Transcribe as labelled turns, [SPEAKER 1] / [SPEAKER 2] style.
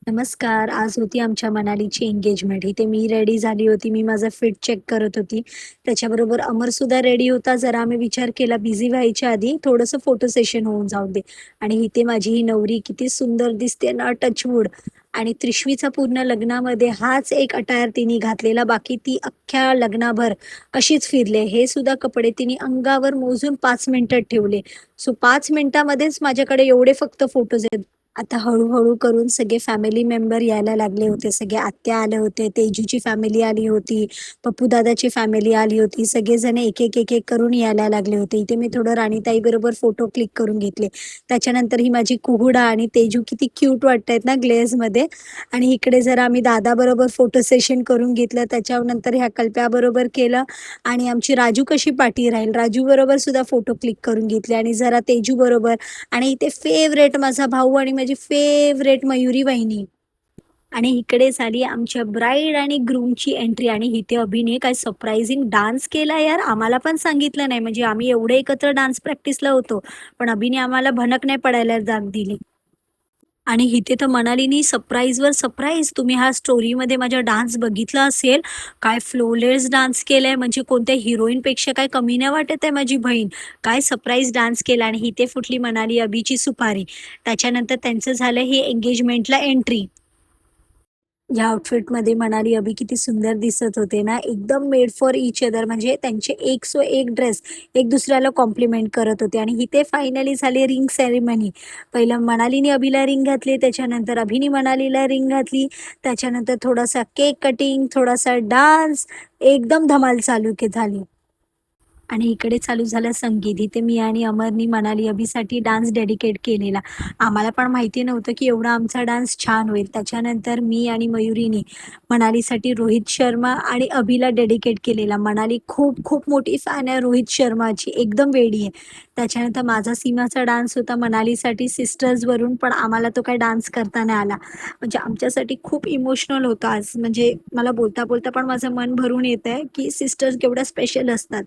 [SPEAKER 1] नमस्कार. आज होती आमच्या मनालीची एंगेजमेंट. इथे मी रेडी झाली होती. मी माझा फिट चेक करत होती. त्याच्याबरोबर अमरसुद्धा रेडी होता. जरा आम्ही विचार केला बिझी व्हायच्या आधी थोडंसं फोटो सेशन होऊन जाऊ दे. आणि इथे माझी ही नवरी किती सुंदर दिसते ना, टचवूड. आणि त्रिशवीचा पूर्ण लग्नामध्ये हाच एक अटायर तिने घातलेला. बाकी ती अख्ख्या लग्नाभर अशीच फिरले. हे सुद्धा कपडे तिने अंगावर मोजून 5 मिनिटात ठेवले. सो 5 मिनिटामध्येच माझ्याकडे एवढे फक्त फोटोज आहेत. आता हळू-हळू करून सगळे फॅमिली मेंबर यायला लागले होते. सगळे आत्या आले होते, तेजूची फॅमिली आली होती, पप्पू दादाची फॅमिली आली होती. सगळेजण एक-एक, एक-एक करून यायला लागले होते. इथे मी थोडं राणीताईबरोबर फोटो क्लिक करून घेतले. त्याच्यानंतर ही माझी कुहुडा आणि तेजू किती क्यूट वाटतायत ना ग्लेझमध्ये. आणि इकडे जरा आम्ही दादाबरोबर फोटो सेशन करून घेतलं. त्याच्यानंतर ह्या कल्प्याबरोबर केलं आणि आमची राजू कशी पाठी राहील, राजूबरोबर सुद्धा फोटो क्लिक करून घेतले आणि जरा तेजूबरोबर आणि इथे फेवरेट माझा भाऊ आणि माझी फेवरेट मयुरी वहिनी. आणि इकडे झाली आमच्या ब्राईड आणि ग्रूमची एंट्री आणि इथे अभिने काय सरप्रायझिंग डान्स केला यार. आम्हाला पण सांगितलं नाही. म्हणजे आम्ही एवढे एकत्र डान्स प्रॅक्टिसला होतो. पण अभिने आम्हाला भनक नाही पडायला जाग दिली. आणि इथे तर मनालीनी सरप्राईजवर सरप्राईज. तुम्ही हा स्टोरीमध्ये माझा डान्स बघितला असेल. काय फ्लोलेस डान्स केलाय म्हणजे कोणत्या हिरोईनपेक्षा काय कमी नाही वाटत आहे माझी बहीण. काय सरप्राईज डान्स केला आणि इथे फुटली मनाली अभिची सुपारी. त्याच्यानंतर त्यांचं झालं हे एंगेजमेंटला एंट्री. या आउटफिटमध्ये मनाली अभि किती सुंदर दिसत होते ना, एकदम मेड फॉर ईच अदर. म्हणजे त्यांचे एक सो एक ड्रेस एक दुसऱ्याला कॉम्प्लिमेंट करत होते. आणि इथे फायनली झाली रिंग सेरेमनी. पहिलं मनालीने अभिला रिंग घातली, त्याच्यानंतर अभिने मनालीला रिंग घातली, त्याच्यानंतर थोडासा केक कटिंग, थोडासा डान्स, एकदम धमाल चालू झाली. आणि इकडे चालू झालं संगीत. इथे मी आणि अमरनी मनाली अभिसाठी डान्स डेडिकेट केलेला. आम्हाला पण माहिती नव्हतं की एवढा आमचा डान्स छान होईल. त्याच्यानंतर मी आणि मयुरीने मनालीसाठी रोहित शर्मा आणि अभिला डेडिकेट केलेला. मनाली खूप खूप मोठी फॅन आहे रोहित शर्माची, एकदम वेडी आहे. त्याच्यानंतर माझा सीमाचा डान्स होता मनालीसाठी सिस्टर्सवरून, पण आम्हाला तो काही डान्स करता नाही आला. म्हणजे आमच्यासाठी खूप इमोशनल होतं आज. म्हणजे मला बोलता बोलता पण माझं मन भरून येत आहे की सिस्टर्स केवढ्या स्पेशल असतात.